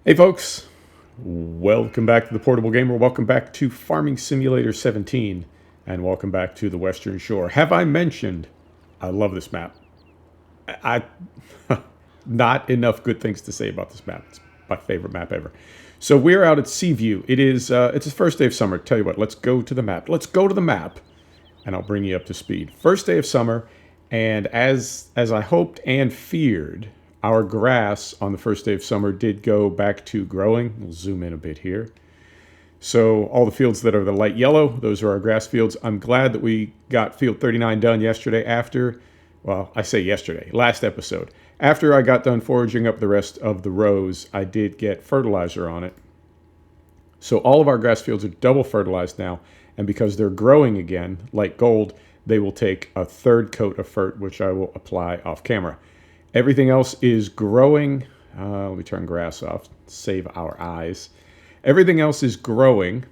Hey folks, welcome back to the Portable Gamer. Welcome back to Farming Simulator 17, and welcome back to the Western Shore. Have I mentioned I love this map? I not enough good things to say about this map. It's my favorite map ever. So we're out at Seaview. It's the first day of summer. Tell you what, let's go to the map. Let's go to the map, and I'll bring you up to speed. First day of summer, and as I hoped and feared, our grass on the first day of summer did go back to growing. We'll zoom in a bit here. So all the fields that are the light yellow, those are our grass fields. I'm glad that we got field 39 done yesterday after, well, I say yesterday, last episode. After I got done foraging up the rest of the rows, I did get fertilizer on it. So all of our grass fields are double fertilized now, and because they're growing again, like gold, they will take a third coat of fert, which I will apply off camera. Everything else is growing. Let me turn grass off, save our eyes. Everything else is growing,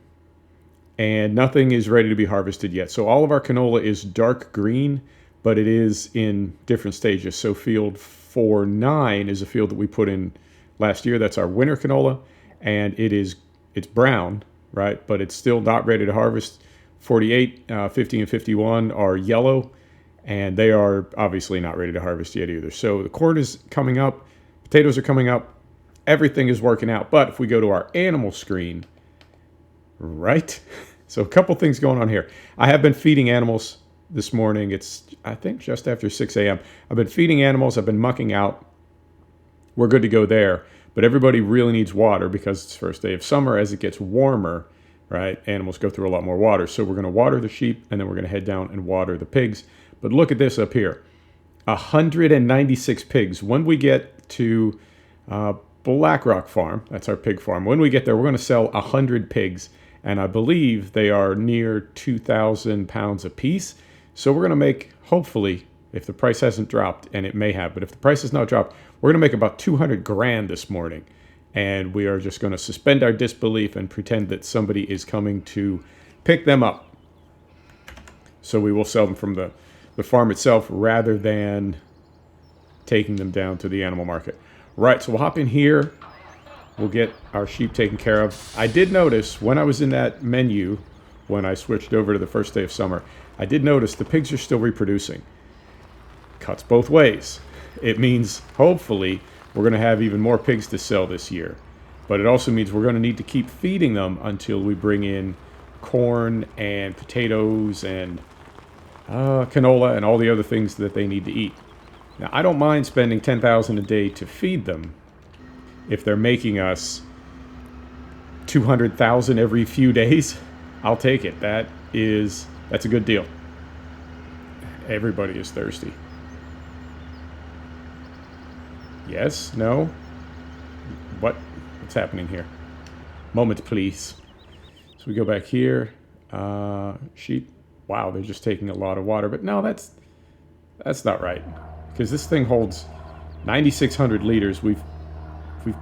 and nothing is ready to be harvested yet. So all of our canola is dark green, but it is in different stages. So field 49 is a field that we put in last year. That's our winter canola, and it's brown, right? But it's still not ready to harvest. 48, 50, and 51 are yellow, and they are obviously not ready to harvest yet either. So the corn is coming up, potatoes are coming up, everything is working out. But if we go to our animal screen, right? So a couple things going on here. I have been feeding animals this morning. It's, I think, just after 6 a.m. I've been feeding animals. I've been mucking out. We're good to go there. But everybody really needs water because it's the first day of summer. As it gets warmer, right, animals go through a lot more water. So we're going to water the sheep, and then we're going to head down and water the pigs. But look at this up here. 196 pigs. When we get to Black Rock Farm, that's our pig farm, when we get there, we're going to sell 100 pigs. And I believe they are near 2,000 pounds a piece. So we're going to make, hopefully, if the price hasn't dropped, and it may have, but if the price has not dropped, we're going to make about 200 grand this morning. And we are just going to suspend our disbelief and pretend that somebody is coming to pick them up. So we will sell them from the farm itself rather than taking them down to the animal market. Right, so we'll hop in here. We'll get our sheep taken care of. I did notice when I was in that menu, when I switched over to the first day of summer, I did notice the pigs are still reproducing. Cuts both ways. It means, hopefully, we're going to have even more pigs to sell this year. But it also means we're going to need to keep feeding them until we bring in corn and potatoes and canola and all the other things that they need to eat. Now, I don't mind spending $10,000 a day to feed them if they're making us $200,000 every few days. I'll take it. That's a good deal. Everybody is thirsty. Yes? No? What's happening here? Moment, please. So we go back here. Sheep. Wow, they're just taking a lot of water. But no, that's not right. Because this thing holds 9,600 liters. We've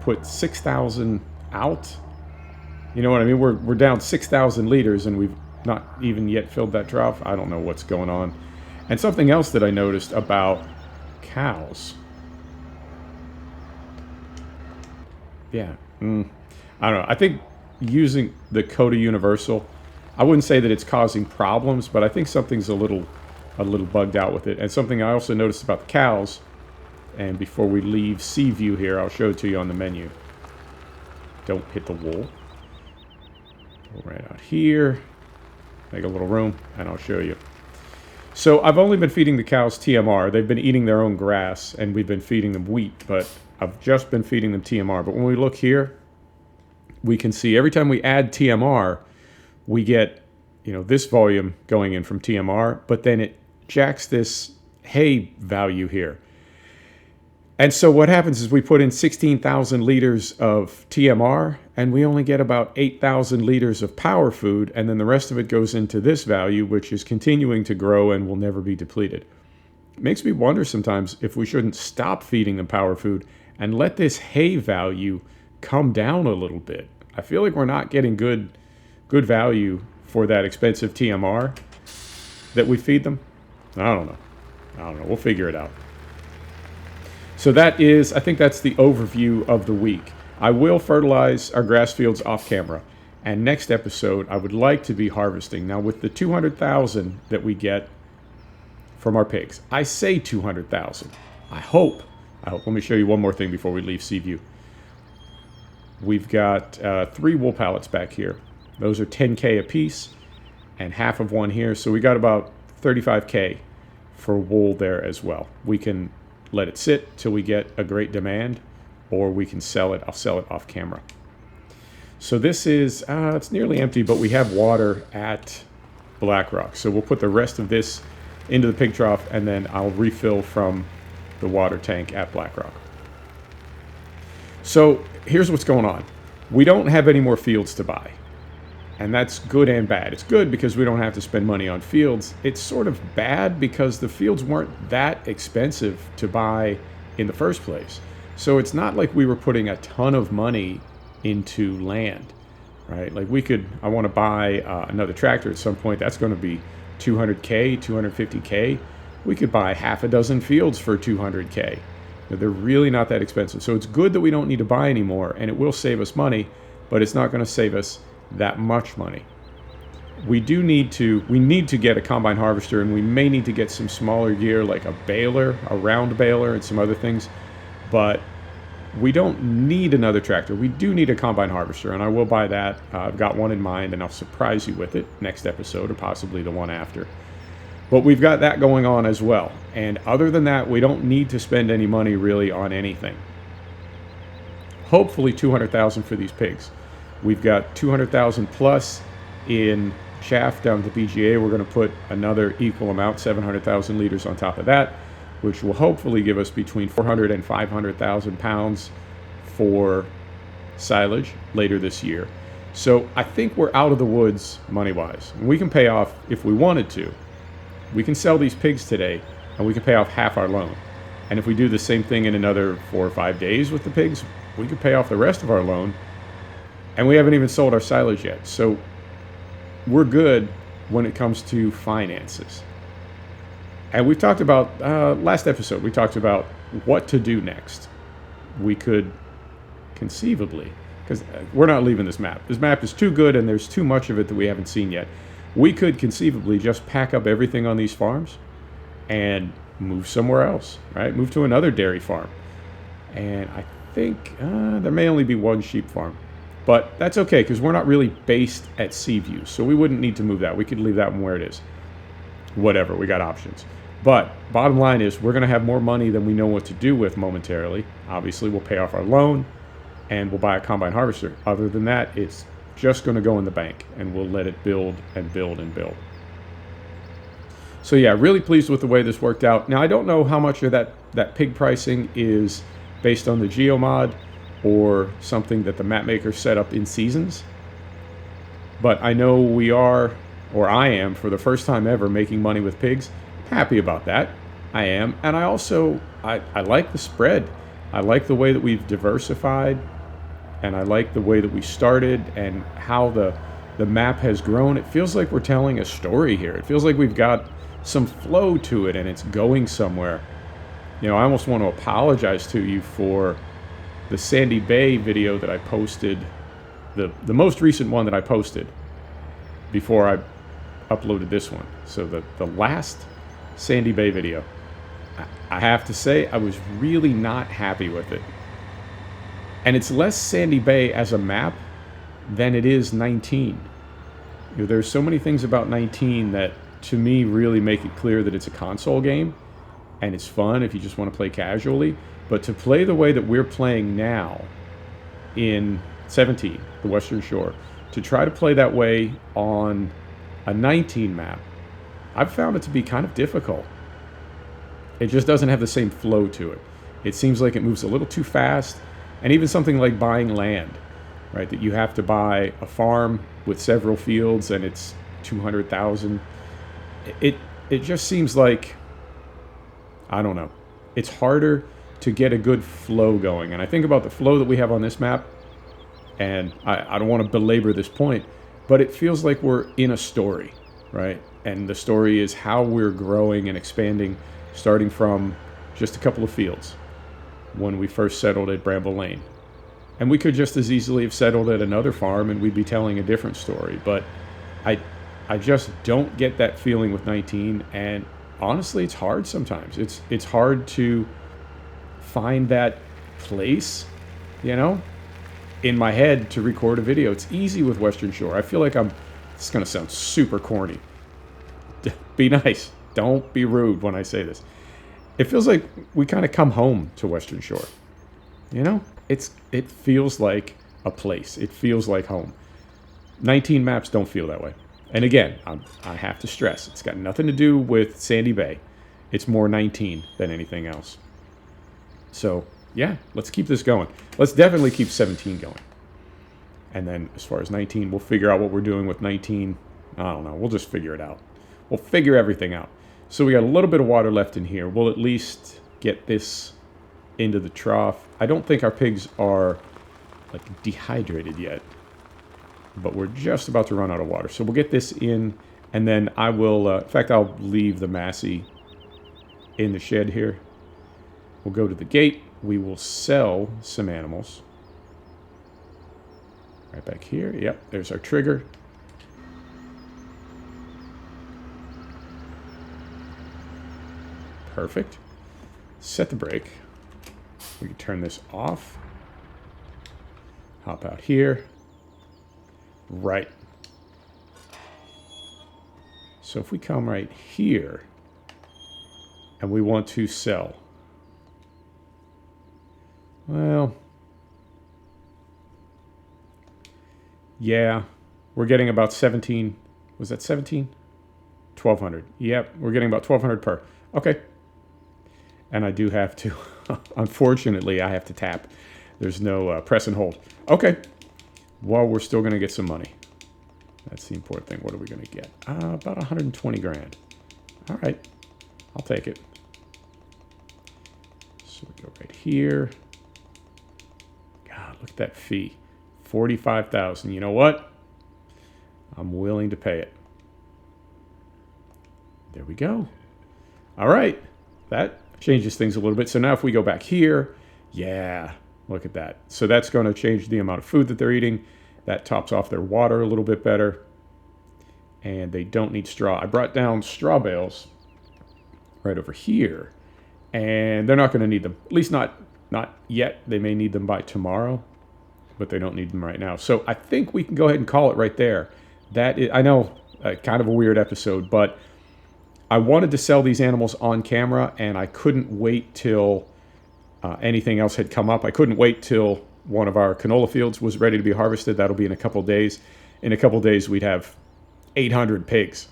put 6,000 out. You know what I mean? We're down 6,000 liters, and we've not even yet filled that trough. I don't know what's going on. And something else that I noticed about cows. Yeah. I don't know. I think using the Coda Universal, I wouldn't say that it's causing problems, but I think something's a little bugged out with it. And something I also noticed about the cows, and before we leave Seaview here, I'll show it to you on the menu. Don't hit the wool. Go right out here. Make a little room, and I'll show you. So I've only been feeding the cows TMR. They've been eating their own grass, and we've been feeding them wheat, but I've just been feeding them TMR. But when we look here, we can see every time we add TMR, we get, this volume going in from TMR, but then it jacks this hay value here. And so what happens is we put in 16,000 liters of TMR, and we only get about 8,000 liters of power food, and then the rest of it goes into this value, which is continuing to grow and will never be depleted. It makes me wonder sometimes if we shouldn't stop feeding them power food and let this hay value come down a little bit. I feel like we're not getting good value for that expensive TMR that we feed them. I don't know. We'll figure it out. So that is, I think that's the overview of the week. I will fertilize our grass fields off camera. And next episode, I would like to be harvesting. Now, with the 200,000 that we get from our pigs, I say 200,000. I hope. Let me show you one more thing before we leave Seaview. We've got 3 wool pallets back here. Those are 10K a piece and half of one here. So we got about 35K for wool there as well. We can let it sit till we get a great demand, or we can sell it. I'll sell it off camera. So this is, it's nearly empty, but we have water at Black Rock. So we'll put the rest of this into the pig trough, and then I'll refill from the water tank at Black Rock. So here's what's going on. We don't have any more fields to buy. And that's good and bad. It's good because we don't have to spend money on fields. It's sort of bad because the fields weren't that expensive to buy in the first place. So it's not like we were putting a ton of money into land, right? Like I want to buy another tractor at some point. That's going to be 200K, 250K. We could buy half a dozen fields for 200K. They're really not that expensive. So it's good that we don't need to buy anymore, and it will save us money, but it's not going to save us that much money. We need to get a combine harvester, and we may need to get some smaller gear like a baler, a round baler, and some other things, but we don't need another tractor. We do need a combine harvester, and I will buy that. I've got one in mind, and I'll surprise you with it next episode, or possibly the one after. But we've got that going on as well. And other than that, we don't need to spend any money really on anything. Hopefully 200,000 for these pigs. We've got 200,000 plus in chaff down at the BGA. We're going to put another equal amount, 700,000 liters on top of that, which will hopefully give us between 400 and 500,000 pounds for silage later this year. So I think we're out of the woods money-wise. We can pay off, if we wanted to, we can sell these pigs today and we can pay off half our loan. And if we do the same thing in another 4 or 5 days with the pigs, we could pay off the rest of our loan. And we haven't even sold our silage yet. So we're good when it comes to finances. And we talked about, last episode, we talked about what to do next. We could conceivably, because we're not leaving this map. This map is too good and there's too much of it that we haven't seen yet. We could conceivably just pack up everything on these farms and move somewhere else, right? Move to another dairy farm. And I think there may only be one sheep farm. But that's okay, because we're not really based at Seaview, so we wouldn't need to move that. We could leave that one where it is. Whatever, we got options. But bottom line is, we're going to have more money than we know what to do with momentarily. Obviously, we'll pay off our loan, and we'll buy a combine harvester. Other than that, it's just going to go in the bank, and we'll let it build and build and build. So yeah, really pleased with the way this worked out. Now, I don't know how much of that pig pricing is based on the geomod, or something that the map maker set up in seasons. But I know we are, or I am, for the first time ever, making money with pigs. Happy about that. I am. And I also, I like the spread. I like the way that we've diversified, and I like the way that we started and how the map has grown. It feels like we're telling a story here. It feels like we've got some flow to it and it's going somewhere. You know, I almost want to apologize to you for the Sandy Bay video that I posted, the most recent one that I posted before I uploaded this one. So the last Sandy Bay video, I have to say I was really not happy with it. And it's less Sandy Bay as a map than it is 19. You know, there's so many things about 19 that to me really make it clear that it's a console game and it's fun if you just want to play casually. But to play the way that we're playing now in 17, the Western Shore, to try to play that way on a 19 map, I've found it to be kind of difficult. It just doesn't have the same flow to it. It seems like it moves a little too fast. And even something like buying land, right? That you have to buy a farm with several fields and it's 200,000. It just seems like, I don't know. It's harder to get a good flow going. And I think about the flow that we have on this map, and I don't want to belabor this point, but it feels like we're in a story, right? And the story is how we're growing and expanding, starting from just a couple of fields when we first settled at Bramble Lane. And we could just as easily have settled at another farm and we'd be telling a different story. But I, I just don't get that feeling with 19. And honestly, it's hard sometimes. It's hard to find that place, you know, in my head to record a video. It's easy with Western Shore. I feel like it's going to sound super corny. Be nice. Don't be rude when I say this. It feels like we kind of come home to Western Shore. You know, it feels like a place. It feels like home. 19 maps don't feel that way. And again, I have to stress, it's got nothing to do with Sandy Bay. It's more 19 than anything else. So, yeah, let's keep this going. Let's definitely keep 17 going. And then as far as 19, we'll figure out what we're doing with 19. I don't know. We'll just figure it out. We'll figure everything out. So we got a little bit of water left in here. We'll at least get this into the trough. I don't think our pigs are like dehydrated yet, but we're just about to run out of water. So we'll get this in, and then I will, in fact, I'll leave the Massey in the shed here. We'll go to the gate. We will sell some animals. Right back here. Yep, there's our trigger. Perfect. Set the brake. We can turn this off. Hop out here. Right. So if we come right here and we want to sell, well, yeah, we're getting about 17. Was that 17? 1,200. Yep, we're getting about 1,200 per. Okay. And I do have to, unfortunately, I have to tap. There's no press and hold. Okay. Well, we're still going to get some money. That's the important thing. What are we going to get? About 120 grand. All right. I'll take it. So we go right here. God, look at that fee. 45,000. You know what? I'm willing to pay it. There we go. All right. That changes things a little bit. So now if we go back here, yeah, look at that. So that's going to change the amount of food that they're eating. That tops off their water a little bit better. And they don't need straw. I brought down straw bales right over here. And they're not going to need them. At least not yet. They may need them by tomorrow. But they don't need them right now. So I think we can go ahead and call it right there. That is, I know, kind of a weird episode, but I wanted to sell these animals on camera, and I couldn't wait till anything else had come up. I couldn't wait till one of our canola fields was ready to be harvested. That'll be in a couple of days. In a couple of days, we'd have 800 pigs.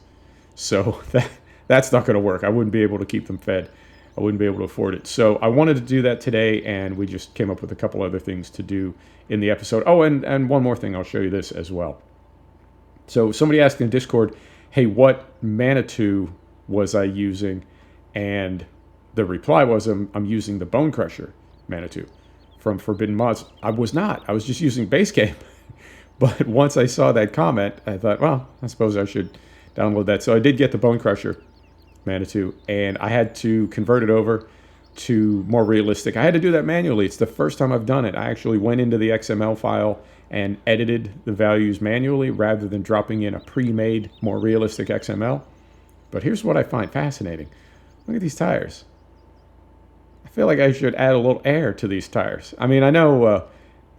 So that's not going to work. I wouldn't be able to keep them fed. I wouldn't be able to afford it. So I wanted to do that today, and we just came up with a couple other things to do in the episode. Oh, and one more thing. I'll show you this as well. So somebody asked in Discord, hey, what Manitou was I using? And the reply was, I'm using the Bone Crusher Manitou from Forbidden Mods. I was not. I was just using Base Game. But once I saw that comment, I thought, well, I suppose I should download that. So I did get the Bone Crusher Manitou, and I had to convert it over to more realistic. I had to do that manually. It's the first time I've done it. I actually went into the XML file and edited the values manually rather than dropping in a pre-made, more realistic XML. But here's what I find fascinating. Look at these tires. I feel like I should add a little air to these tires. I mean, I know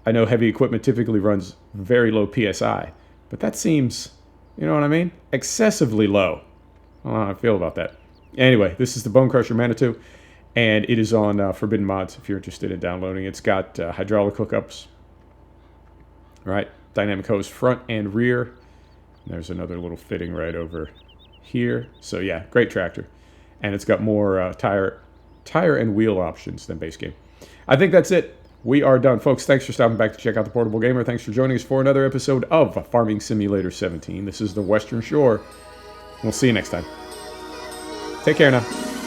heavy equipment typically runs very low PSI, but that seems, you know what I mean? Excessively low. I don't know how I feel about that. Anyway, this is the Bone Crusher Manitou, and it is on Forbidden Mods if you're interested in downloading. It's got hydraulic hookups, right? Dynamic hose front and rear. There's another little fitting right over here. So yeah, great tractor. And it's got more tire and wheel options than Base Game. I think that's it. We are done. Folks, thanks for stopping back to check out the Portable Gamer. Thanks for joining us for another episode of Farming Simulator 17. This is the Western Shore. We'll see you next time. Take care now.